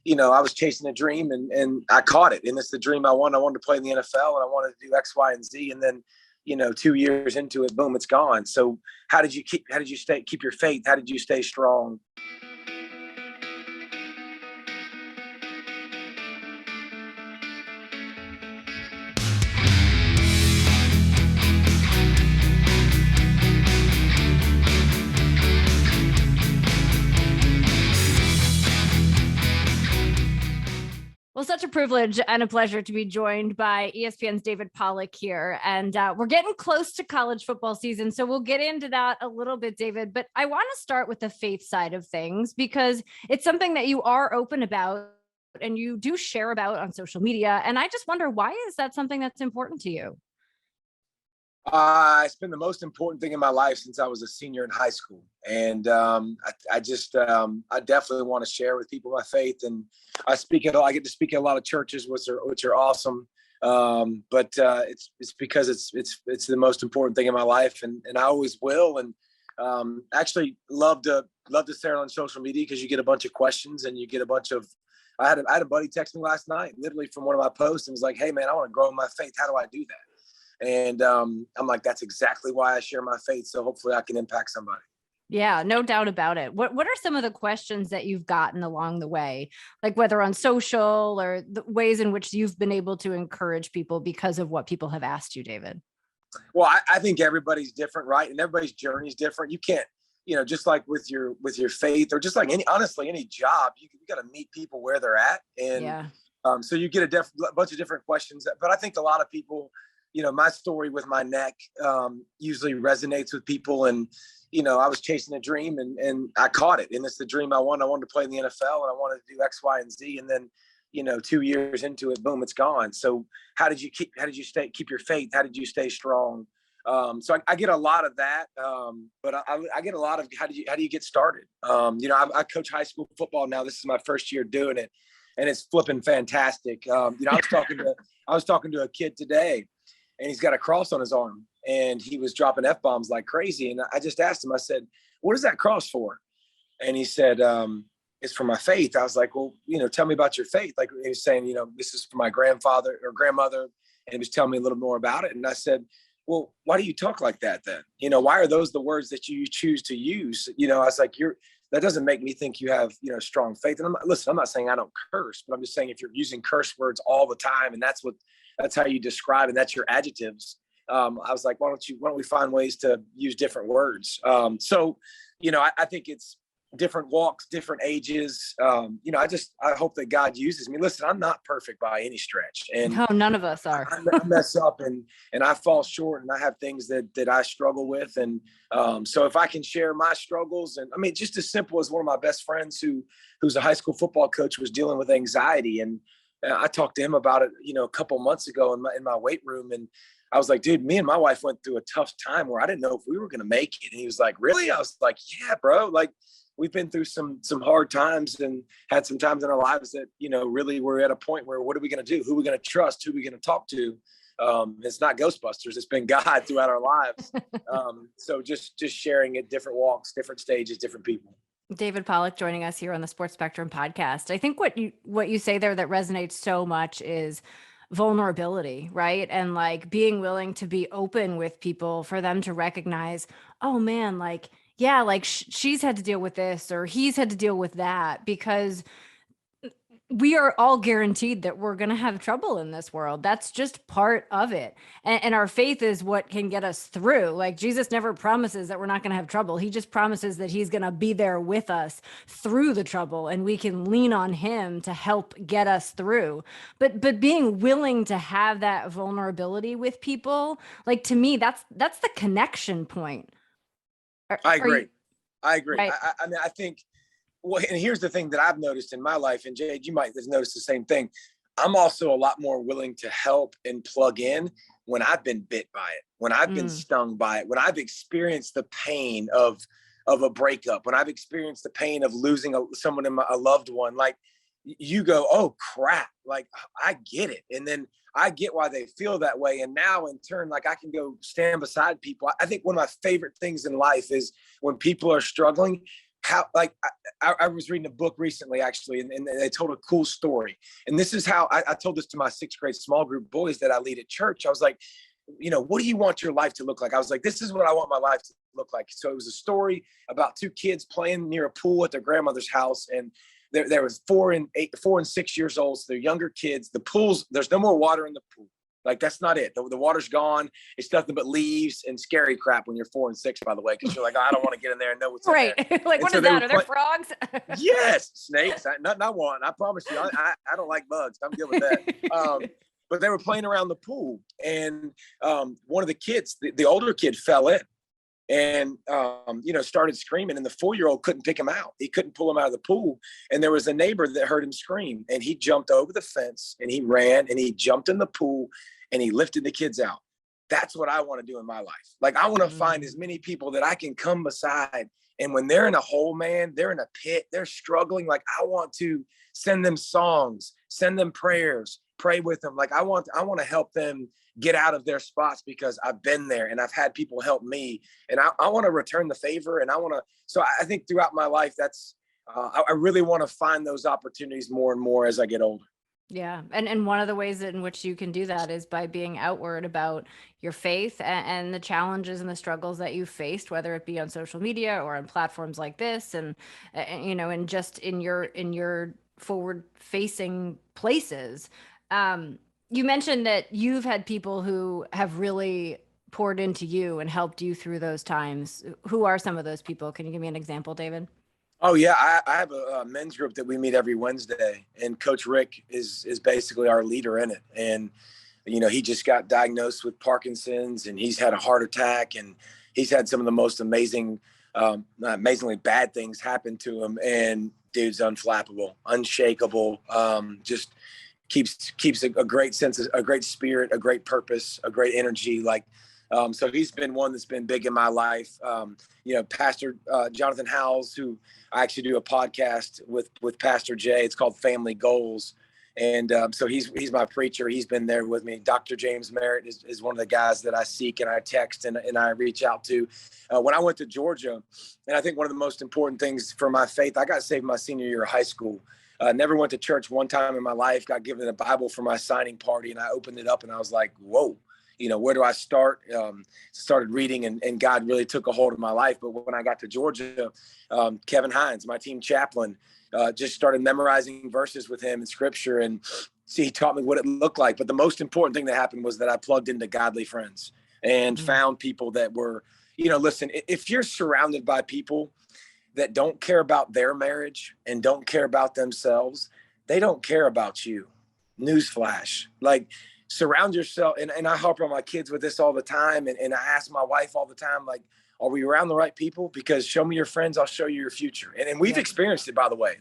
I was chasing a dream and I caught it. And it's the dream I wanted. I wanted to play in the NFL and I wanted to do X, Y, and Z. And then, 2 years into it, boom, it's gone. So how did you keep your faith? How did you stay strong? Well, such a privilege and a pleasure to be joined by ESPN's David Pollack here. And we're getting close to college football season, so we'll get into that a little bit, David. But I want to start with the faith side of things because it's something that you are open about and you do share about on social media. And I just wonder, why is that something that's important to you? It's been the most important thing in my life since I was a senior in high school. And I definitely want to share with people my faith. And I get to speak at a lot of churches, which are awesome. But it's because it's the most important thing in my life, and I always will. And actually love to share on social media because you get a bunch of questions and you get a bunch of. I had a buddy text me last night, literally from one of my posts, and was like, "Hey man, I want to grow in my faith. How do I do that?" And I'm like, that's exactly why I share my faith. So hopefully I can impact somebody. Yeah, no doubt about it. What are some of the questions that you've gotten along the way, like whether on social or the ways in which you've been able to encourage people because of what people have asked you, David? Well, I think everybody's different, right? And everybody's journey is different. You can't, just like with your faith or just like any job, you got to meet people where they're at. And so you get a bunch of different questions. But I think a lot of people, my story with my neck usually resonates with people. And, I was chasing a dream and I caught it. And it's the dream I wanted. I wanted to play in the NFL and I wanted to do X, Y, and Z. And then, 2 years into it, boom, it's gone. So how did you keep your faith? How did you stay strong? So I get a lot of that. But I get a lot of, how do you get started? I coach high school football now. This is my first year doing it and it's flipping fantastic. I was talking to a kid today, and he's got a cross on his arm and he was dropping F-bombs like crazy. And I just asked him, I said, "What is that cross for?" And he said, "It's for my faith." I was like, "Well, tell me about your faith." Like he was saying, "This is for my grandfather or grandmother." And he was telling me a little more about it. And I said, "Well, why do you talk like that then? Why are those the words that you choose to use?" I was like, that doesn't make me think you have, strong faith. And I'm not saying I don't curse, but I'm just saying if you're using curse words all the time and that's how you describe and that's your adjectives. I was like, why don't we find ways to use different words? So, I think it's different walks, different ages. I hope that God uses me. Listen, I'm not perfect by any stretch. And no, none of us are. I mess up and I fall short and I have things that I struggle with. And so if I can share my struggles, and just as simple as one of my best friends who's a high school football coach was dealing with anxiety. And I talked to him about it, a couple months ago in my weight room. And I was like, dude, me and my wife went through a tough time where I didn't know if we were going to make it. And he was like, really? I was like, yeah, bro. Like we've been through some hard times and had some times in our lives that, really we're at a point where what are we going to do? Who are we going to trust? Who are we going to talk to? It's not Ghostbusters. It's been God throughout our lives. So just sharing at different walks, different stages, different people. David Pollack joining us here on the Sports Spectrum podcast. I think what you say there that resonates so much is vulnerability, right? And like being willing to be open with people for them to recognize, oh man, like, yeah, like she's had to deal with this or he's had to deal with that, because we are all guaranteed that we're going to have trouble in this world. That's just part of it. And our faith is what can get us through. Like Jesus never promises that we're not going to have trouble. He just promises that he's going to be there with us through the trouble and we can lean on him to help get us through. But being willing to have that vulnerability with people, like to me, that's the connection point. I agree. Right? I think, well, and here's the thing that I've noticed in my life, and Jade, you might have noticed the same thing. I'm also a lot more willing to help and plug in when I've been bit by it, when I've been stung by it, when I've experienced the pain of a breakup, when I've experienced the pain of losing someone in a loved one. Like you go, oh crap, like I get it. And then I get why they feel that way. And now in turn, like I can go stand beside people. I think one of my favorite things in life is when people are struggling, how, like, I was reading a book recently, actually, and they told a cool story. And this is how I told this to my 6th grade small group boys that I lead at church. I was like, what do you want your life to look like? I was like, this is what I want my life to look like. So it was a story about 2 kids playing near a pool at their grandmother's house. And there was 4 and 6 years old. So they're younger kids. The pools, there's no more water in the pool. Like, that's not it. The water's gone. It's nothing but leaves and scary crap when you're 4 and 6, by the way, because you're like, oh, I don't want to get in there and know what's right. in there. Like, and what so is that? Are there frogs? Yes, snakes. Nothing I want. I promise you. I don't like bugs. I'm good with that. But they were playing around the pool, and one of the kids, the older kid, fell in and started screaming, and the 4-year-old couldn't pick him out. He couldn't pull him out of the pool. And there was a neighbor that heard him scream, and he jumped over the fence and he ran and he jumped in the pool and he lifted the kids out. That's what I want to do in my life. Like, I want to find as many people that I can come beside. And when they're in a hole, man, they're in a pit, they're struggling. Like, I want to send them songs, send them prayers, pray with them. Like, I want to help them get out of their spots, because I've been there and I've had people help me, and I want to return the favor. And so I think throughout my life, that's, I really want to find those opportunities more and more as I get older. Yeah. And one of the ways in which you can do that is by being outward about your faith and the challenges and the struggles that you faced, whether it be on social media or on platforms like this, and just in your forward facing places. You mentioned that you've had people who have really poured into you and helped you through those times. Who are some of those people? Can you give me an example, David? Oh yeah, I have a men's group that we meet every Wednesday, and Coach Rick is basically our leader in it. And he just got diagnosed with Parkinson's, and he's had a heart attack, and he's had some of the most amazingly bad things happen to him. And dude's unflappable, unshakable. Just keeps a great sense of a great spirit, a great purpose, a great energy. Like, so he's been one that's been big in my life. Pastor Jonathan Howells, who I actually do a podcast with Pastor Jay. It's called Family Goals. And so he's my preacher. He's been there with me. Dr. James Merritt is one of the guys that I seek and I text and I reach out to. When I went to Georgia, and I think one of the most important things for my faith, I got saved my senior year of high school. Never went to church one time in my life, got given a Bible for my signing party, and I opened it up and I was like, whoa, where do I start? Started reading, and God really took a hold of my life. But when I got to Georgia, Kevin Hines, my team chaplain, just started memorizing verses with him in scripture, and he taught me what it looked like. But the most important thing that happened was that I plugged into godly friends and found people that were, listen, if you're surrounded by people that don't care about their marriage and don't care about themselves, they don't care about you. Newsflash. Like, surround yourself. And I harp on my kids with this all the time. And I ask my wife all the time, like, are we around the right people? Because show me your friends, I'll show you your future. And we've experienced it, by the way.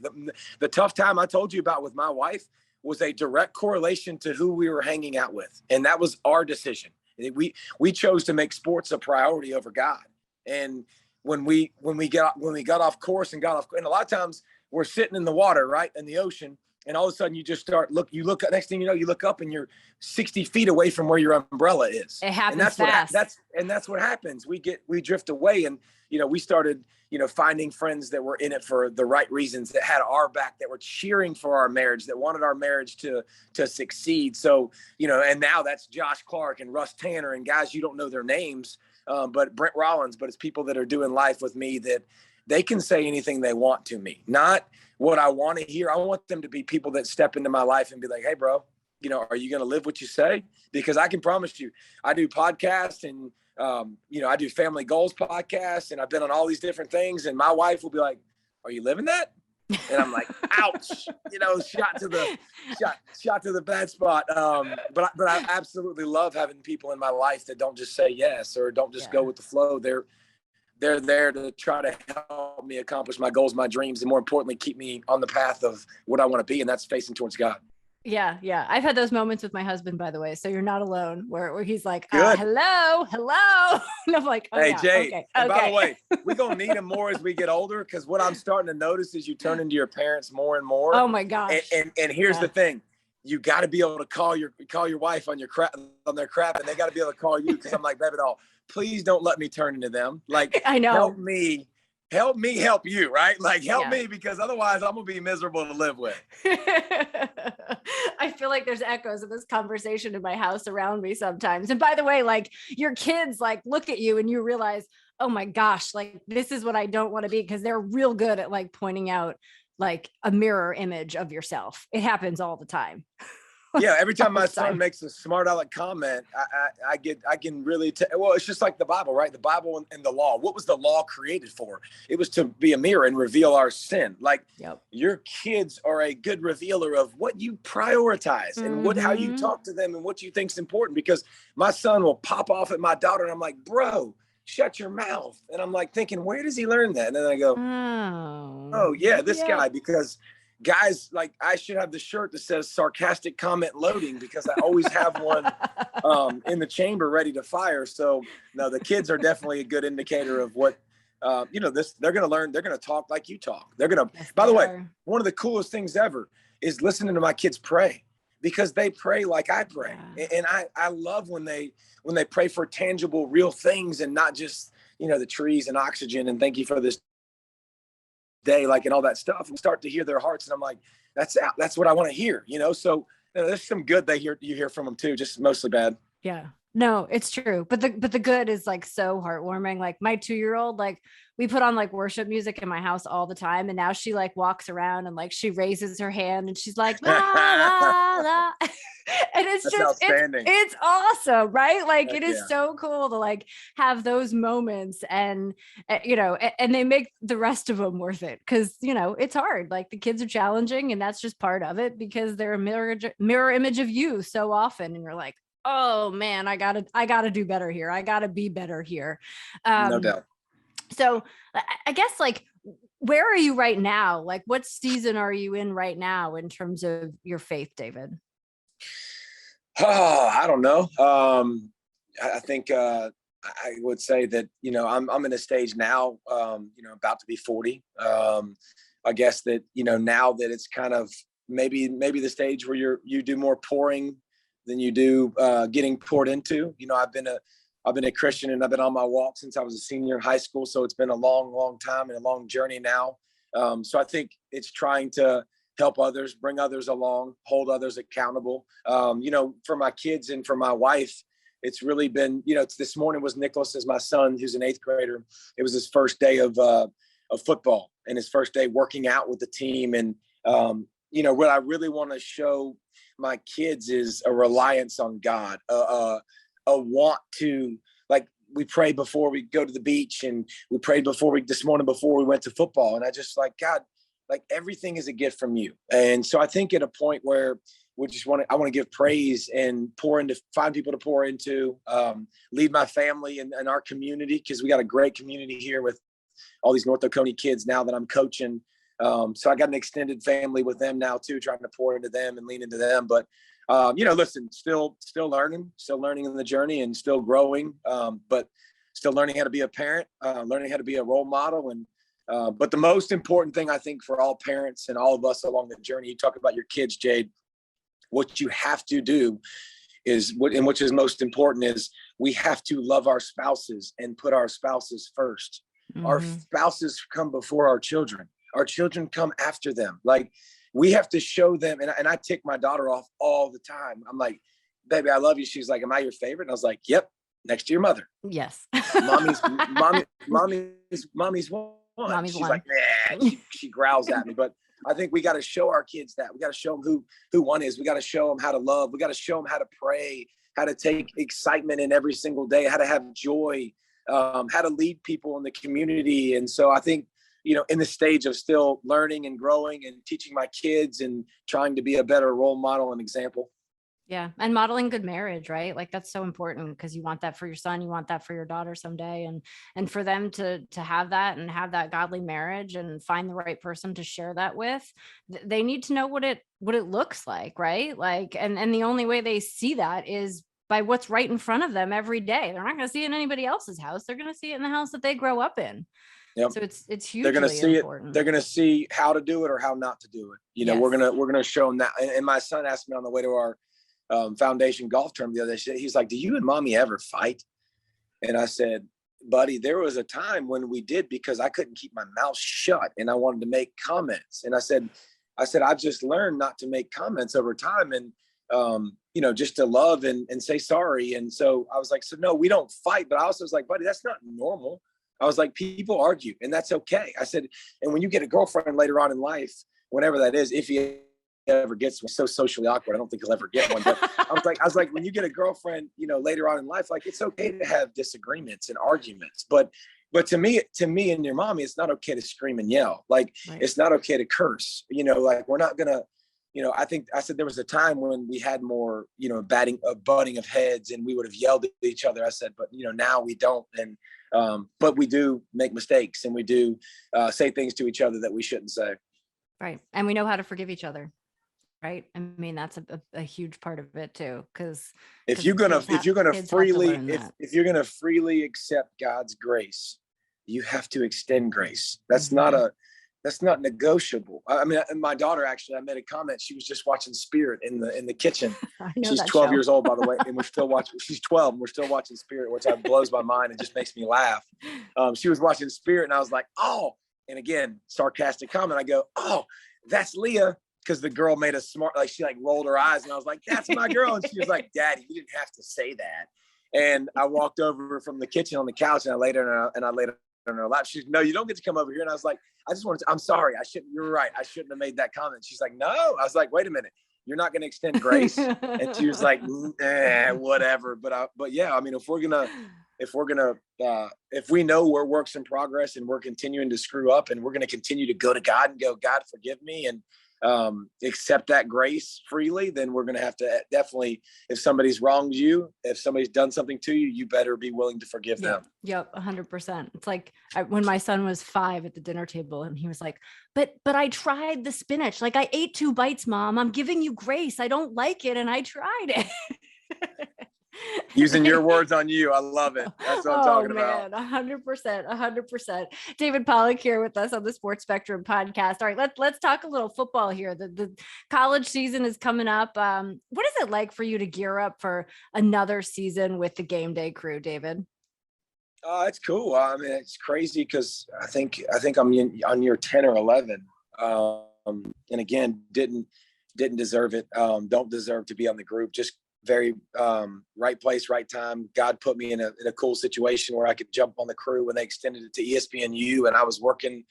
The tough time I told you about with my wife was a direct correlation to who we were hanging out with. And that was our decision. We chose to make sports a priority over God. And when we got off course and a lot of times we're sitting in the water, right, in the ocean, and all of a sudden you just you look, next thing you know, you look up and you're 60 feet away from where your umbrella is. It happens fast. And that's what happens. We drift away, and we started finding friends that were in it for the right reasons, that had our back, that were cheering for our marriage, that wanted our marriage to succeed. So and now that's Josh Clark and Russ Tanner and guys you don't know their names, but Brent Rollins. But it's people that are doing life with me that they can say anything they want to me, not what I want to hear. I want them to be people that step into my life and be like, hey, bro, are you going to live what you say? Because I can promise you, I do podcasts and, I do Family Goals podcasts, and I've been on all these different things. And my wife will be like, are you living that? And I'm like, ouch, shot to the bad spot. But I absolutely love having people in my life that don't just say yes or don't just go with the flow. They're there to try to help me accomplish my goals, my dreams, and more importantly, keep me on the path of what I want to be. And that's facing towards God. Yeah. Yeah. I've had those moments with my husband, by the way. So you're not alone, where he's like, hello. And I'm like, oh, hey, yeah, Jade. okay. And by the way, we're going to need him more as we get older. Cause what I'm starting to notice is you turn into your parents more and more. Oh my gosh. And here's the thing. You got to be able to call your wife on their crap, and they got to be able to call you. Cause I'm like, baby doll, please don't let me turn into them. Like, I know. help me help me help you, right? Like help Yeah. me, because otherwise I'm gonna be miserable to live with. I feel like there's echoes of this conversation in my house around me sometimes. And by the way, like your kids like look at you and you realize, oh my gosh, like this is what I don't want to be, because they're real good at like pointing out like a mirror image of yourself. It happens all the time. Yeah, every time my son makes a smart aleck comment, I can really well, it's just like the Bible, right? The Bible and the law. What was the law created for? It was to be a mirror and reveal our sin. Like your kids are a good revealer of what you prioritize and how you talk to them and what you think is important. Because my son will pop off at my daughter and I'm like, bro, shut your mouth. And I'm like thinking, where does he learn that? And then I go, oh yeah, this guy, because guys, like I should have the shirt that says sarcastic comment loading, because I always have one in the chamber ready to fire. So no, the kids are definitely a good indicator of what, they're going to learn. They're going to talk like you talk. They're going to, by the way, one of the coolest things ever is listening to my kids pray, because they pray like I pray. Yeah. And I love when they pray for tangible, real things and not just, the trees and oxygen and thank you for this day, like, and all that stuff, and start to hear their hearts. And I'm like, that's what I want to hear, so there's some good you hear from them too, just mostly bad. Yeah, no, it's true. But the good is like so heartwarming. Like my 2-year-old, like we put on like worship music in my house all the time. And now she like walks around and like she raises her hand and she's like, la, la, la. And it's That's just, it's awesome, right? Like it is so cool to like have those moments and, and they make the rest of them worth it. Cause it's hard. Like the kids are challenging and that's just part of it, because they're a mirror image of you so often. And you're like, oh man, I gotta do better here. I gotta be better here. No doubt. So I guess like, where are you right now? Like what season are you in right now in terms of your faith, David? Oh, I don't know. I think I would say that, I'm in a stage now, about to be 40. I guess that, now that it's kind of maybe the stage where you do more pouring than you do getting poured into. I've been a Christian and I've been on my walk since I was a senior in high school. So it's been a long, long time and a long journey now. So I think it's trying to help others, bring others along, hold others accountable. For my kids and for my wife, it's really been, this morning was Nicholas, as my son, who's an 8th grader. It was his first day of football and his first day working out with the team. And, what I really want to show my kids is a reliance on God, a want to, like, we pray before we go to the beach, and we prayed this morning before we went to football. And I just like, God, like everything is a gift from you. And so I think at a point where I want to give praise and find people to pour into, lead my family and our community, because we got a great community here with all these North Oconee kids now that I'm coaching. So I got an extended family with them now too, trying to pour into them and lean into them. But, listen, still learning in the journey and still growing, but still learning how to be a parent, learning how to be a role model. And, but the most important thing, I think, for all parents and all of us along the journey, you talk about your kids, Jade, what you have to do is which is most important is we have to love our spouses and put our spouses first. Mm-hmm. Our spouses come before our children. Our children come after them. Like we have to show them. And I tick my daughter off all the time. I'm like, baby, I love you. She's like, am I your favorite? And I was like, yep. Next to your mother. Yes. mommy's one. Mommy's She's one. like, nah. She growls at me. But I think we got to show our kids that. We got to show them who one is. We got to show them how to love. We got to show them how to pray, how to take excitement in every single day, how to have joy, how to lead people in the community. And so I think, in the stage of still learning and growing and teaching my kids and trying to be a better role model and example. Yeah. And modeling good marriage, right? Like that's so important, because you want that for your son, you want that for your daughter someday. And for them to have that and have that godly marriage and find the right person to share that with, they need to know what it looks like. Right. Like, and the only way they see that is by what's right in front of them every day. They're not going to see it in anybody else's house. They're going to see it in the house that they grow up in. Yep. So it's hugely they're going to see important. They're going to see how to do it or how not to do it. Yes. We're going to show them that. And my son asked me on the way to our foundation golf tournament the other day, he's like, do you and mommy ever fight? And I said, buddy, there was a time when we did, because I couldn't keep my mouth shut and I wanted to make comments. And I said, I've just learned not to make comments over time, and, just to love and say sorry. And so I was like, so no, we don't fight. But I also was like, buddy, that's not normal. I was like, people argue and that's okay. I said, and when you get a girlfriend later on in life, whenever that is, if he ever gets one, so socially awkward, I don't think he'll ever get one. But I was like, when you get a girlfriend, later on in life, like, it's okay to have disagreements and arguments. But to me and your mommy, it's not okay to scream and yell. Like, right. It's not okay to curse. Like, we're not gonna. I said there was a time when we had more, butting of heads, and we would have yelled at each other. I said, but now we don't, and but we do make mistakes, and we do say things to each other that we shouldn't say. Right, and we know how to forgive each other. Right, I mean, that's a huge part of it too, because if you're gonna freely accept God's grace, you have to extend grace. That's not negotiable. I mean, my daughter, actually, I made a comment. She was just watching Spirit in the kitchen. She's 12 years old, by the way, and we're still watching. She's 12, and we're still watching Spirit, which blows my mind and just makes me laugh. She was watching Spirit, and I was like, oh, and again, sarcastic comment. I go, oh, that's Leah, because the girl made a smart, like, she rolled her eyes, and I was like, that's my girl, and she was like, Daddy, you didn't have to say that. And I walked over from the kitchen on the couch, and I laid her on her lap. She's, no, you don't get to come over here. And I was like, I'm sorry. You're right. I shouldn't have made that comment. She's like, no. I was like, wait a minute. You're not going to extend grace. And she was like, whatever. But yeah, I mean, if we know we're works in progress and we're continuing to screw up, and we're going to continue to go to God and go, God, forgive me, and accept that grace freely, then we're going to have to definitely, if somebody's wronged you, if somebody's done something to you, you better be willing to forgive them. Yep. 100%. It's like when my son was 5 at the dinner table, and he was like, but I tried the spinach. Like, I ate 2 bites, Mom. I'm giving you grace. I don't like it. And I tried it. Using your words on you. I love it. That's what I'm talking about. 100%. David Pollack here with us on the Sports Spectrum podcast. All right, let's talk a little football here. The college season is coming up. What is it like for you to gear up for another season with the Gameday crew, David? It's cool. I mean, it's crazy because I think I'm on year 10 or 11. And again, didn't deserve it. Don't deserve to be on the group. Just very right place, right time. God put me in a cool situation where I could jump on the crew when they extended it to ESPNU, and I was working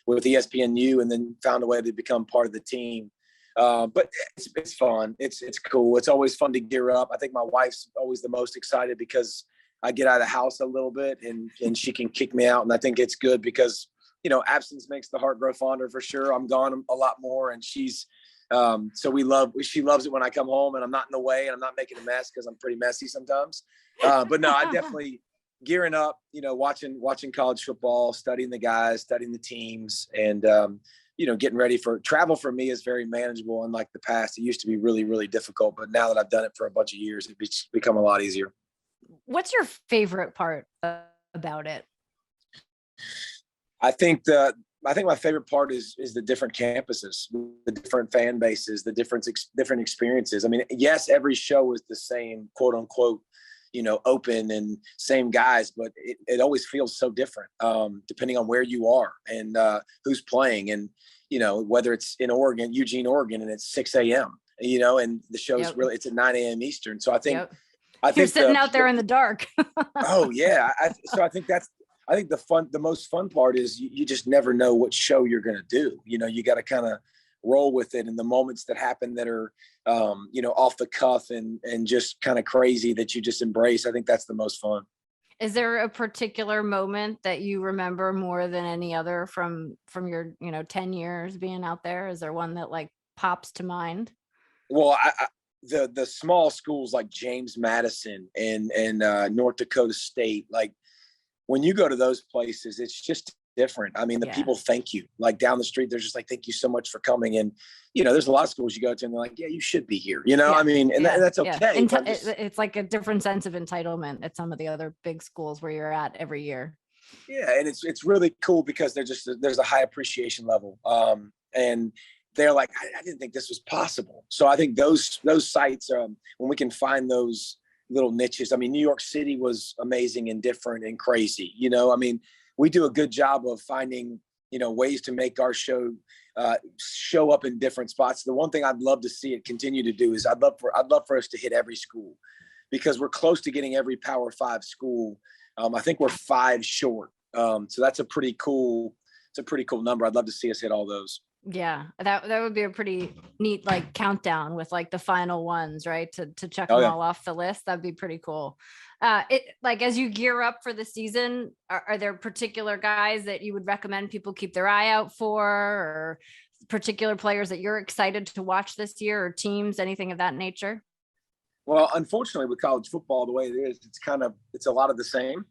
with ESPNU, and then found a way to become part of the team. But it's fun. It's cool. It's always fun to gear up. I think my wife's always the most excited because I get out of the house a little bit, and she can kick me out. And I think it's good because, absence makes the heart grow fonder, for sure. I'm gone a lot more, and she's, she loves it when I come home and I'm not in the way and I'm not making a mess, because I'm pretty messy sometimes. But no, I definitely gearing up, watching college football, studying the guys, studying the teams, and, getting ready for travel. For me is very manageable. Unlike the past, it used to be really, really difficult, but now that I've done it for a bunch of years, it's become a lot easier. What's your favorite part about it? I think my favorite part is the different campuses, the different fan bases, the different experiences. I mean, yes, every show is the same, quote unquote, open and same guys, but it always feels so different, depending on where you are and who's playing, and whether it's in Eugene, Oregon, and it's 6 a.m. And the show's really, it's at 9 a.m. Eastern. So I think you're sitting out there in the dark. Oh yeah. I think the most fun part is you just never know what show you're going to do. You got to kind of roll with it. And the moments that happen that are, off the cuff and just kind of crazy that you just embrace. I think that's the most fun. Is there a particular moment that you remember more than any other from your, 10 years being out there? Is there one that pops to mind? Well, the small schools like James Madison and North Dakota State, when you go to those places, it's just different. I mean, the people thank you. Down the street, they're just like, thank you so much for coming. And, there's a lot of schools you go to and they're like, yeah, you should be here. I mean, and that's okay. Yeah. It's like a different sense of entitlement at some of the other big schools where you're at every year. Yeah. And it's really cool because there's a high appreciation level. And they're like, I didn't think this was possible. So I think those sites, when we can find those little niches. I mean, New York City was amazing and different and crazy. You know, I mean, we do a good job of finding, you know, ways to make our show show up in different spots. The one thing I'd love to see it continue to do is I'd love for us to hit every school, because we're close to getting every Power 5 school. I think we're 5 short. So that's a pretty cool number. I'd love to see us hit all those. Yeah, that would be a pretty neat like countdown with like the final ones, right? To check them all off the list. That'd be pretty cool. It like, as you gear up for the season, are there particular guys that you would recommend people keep their eye out for, or particular players that you're excited to watch this year, or teams, anything of that nature? Well, unfortunately, with college football, the way it is, it's a lot of the same.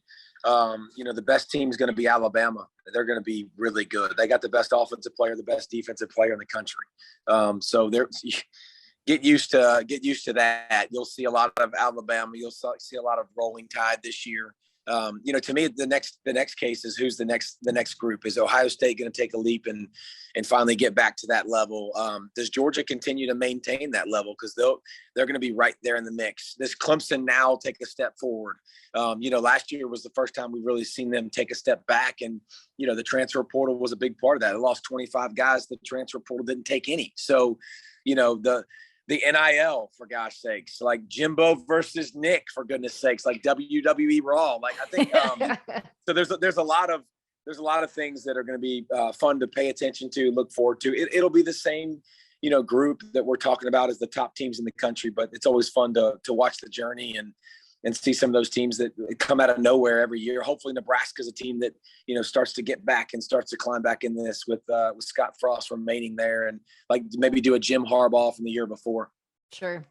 You know, the best team is going to be Alabama. They're going to be really good. They got the best offensive player, the best defensive player in the country. So get used to that. You'll see a lot of Alabama. You'll see a lot of Rolling Tide this year. You know, to me, the next case is who's the next group. Is Ohio State going to take a leap and finally get back to that level? Does Georgia continue to maintain that level? Because they're going to be right there in the mix. Does Clemson now take a step forward? You know, last year was the first time we really seen them take a step back, and you know, the transfer portal was a big part of that. It lost 25 guys. The transfer portal didn't take any. So, you know, the NIL, for gosh sakes, like Jimbo versus Nick, for goodness sakes, like WWE Raw. Like, I think so. There's a lot of things that are going to be fun to pay attention to, look forward to. It'll be the same, you know, group that we're talking about as the top teams in the country, but it's always fun to watch the journey and see some of those teams that come out of nowhere every year. Hopefully Nebraska's a team that, you know, starts to get back and starts to climb back in this with Scott Frost remaining there, and like maybe do a Jim Harbaugh from the year before. Sure.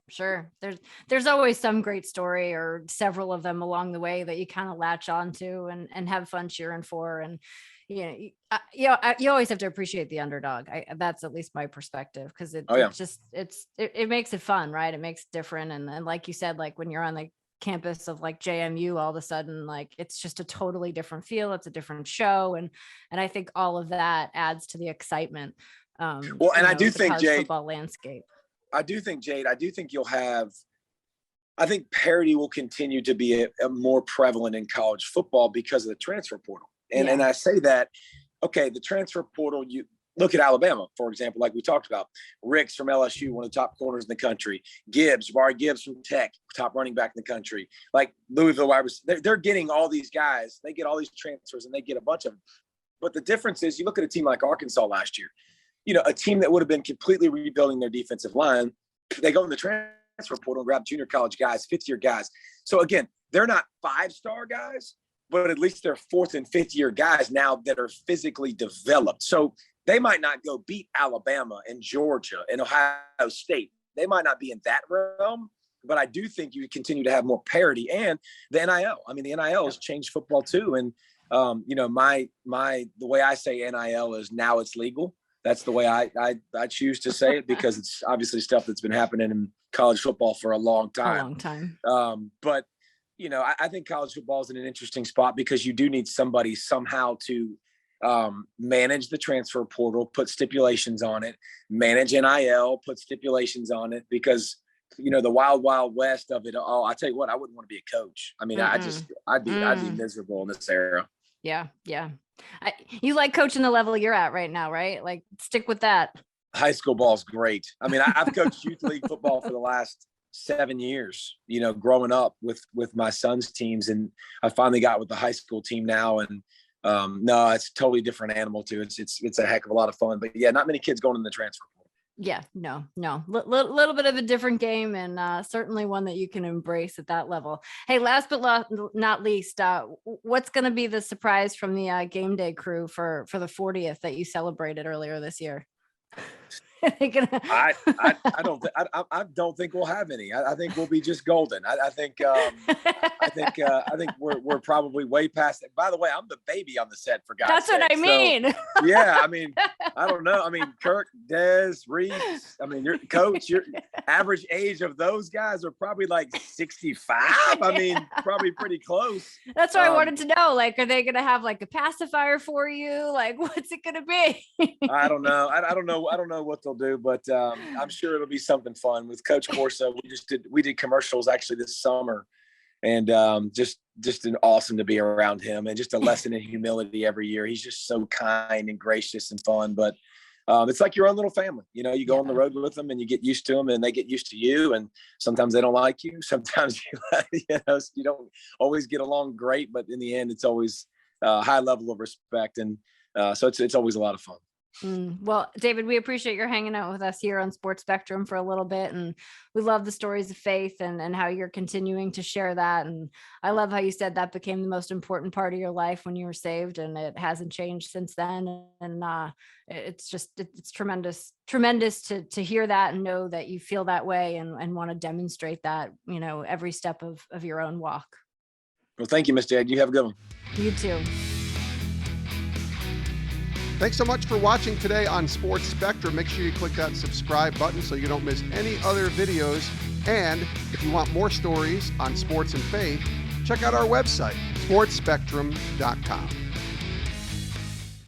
There's always some great story or several of them along the way that you kind of latch onto and have fun cheering for. And, you always have to appreciate the underdog. That's at least my perspective, because it makes it fun, right? It makes it different. And like you said, like when you're on the campus of like JMU, all of a sudden, like it's just a totally different feel. It's a different show. And I think all of that adds to the excitement. Well, and I do think, Jade, football landscape. I do think I think parity will continue to be a more prevalent in college football because of the transfer portal. And I say that, okay, the transfer portal, you look at Alabama, for example, like we talked about. Ricks from LSU, one of the top corners in the country. Jabari Gibbs from Tech, top running back in the country. Like Louisville, they're getting all these guys. They get all these transfers, and they get a bunch of them. But the difference is, you look at a team like Arkansas last year, you know, a team that would have been completely rebuilding their defensive line. They go in the transfer portal and grab junior college guys, fifth-year guys. So, again, they're not 5-star guys, but at least they're 4th and 5th-year guys now that are physically developed. So they might not go beat Alabama and Georgia and Ohio State. They might not be in that realm, but I do think you continue to have more parity. And the NIL. I mean, the NIL has changed football too. And, you know, the way I say NIL is now it's legal. That's the way I choose to say it, because it's obviously stuff that's been happening in college football for a long time. But, you know, I think college football is in an interesting spot because you do need somebody somehow to manage the transfer portal, put stipulations on it, manage NIL, put stipulations on it, because, you know, the wild west of it all. I tell you what, I wouldn't want to be a coach. I mean, I'd be miserable in this era. Yeah. You like coaching the level you're at right now, right? Like, stick with that. High school ball is great. I mean, I've coached youth league football for the last 7 years, you know, growing up with my son's teams, and I finally got with the high school team now. And no, it's a totally different animal too. It's a heck of a lot of fun, but yeah, not many kids going in the transfer portal. Yeah, no, little bit of a different game, and certainly one that you can embrace at that level. Hey, last but not least, what's going to be the surprise from the Gameday crew for the 40th that you celebrated earlier this year? I don't think we'll have any. I think we'll be just golden. I think we're probably way past it. By the way, I'm the baby on the set, for God's sake. That's what I mean. So, yeah, I mean, I don't know. I mean, Kirk, Des, Reese. I mean, you're coach. average age of those guys are probably like 65. I mean, probably pretty close. That's what I wanted to know. Like, are they going to have like a pacifier for you? Like, what's it going to be? I don't know. I don't know. I don't know what they'll do, but I'm sure it'll be something fun with Coach Corso. We did commercials actually this summer, and just an awesome to be around him, and just a lesson in humility every year. He's just so kind and gracious and fun, but it's like your own little family. You know, you go on the road with them and you get used to them and they get used to you. And sometimes they don't like you. Sometimes you don't always get along great, but in the end, it's always a high level of respect. And so it's always a lot of fun. Well, David, we appreciate your hanging out with us here on Sports Spectrum for a little bit. And we love the stories of faith and how you're continuing to share that. And I love how you said that became the most important part of your life when you were saved, and it hasn't changed since then. And it's tremendous to hear that and know that you feel that way and want to demonstrate that, you know, every step of your own walk. Well, thank you, Miss Jade. You have a good one. You too. Thanks so much for watching today on Sports Spectrum. Make sure you click that subscribe button so you don't miss any other videos. And if you want more stories on sports and faith, check out our website, sportsspectrum.com.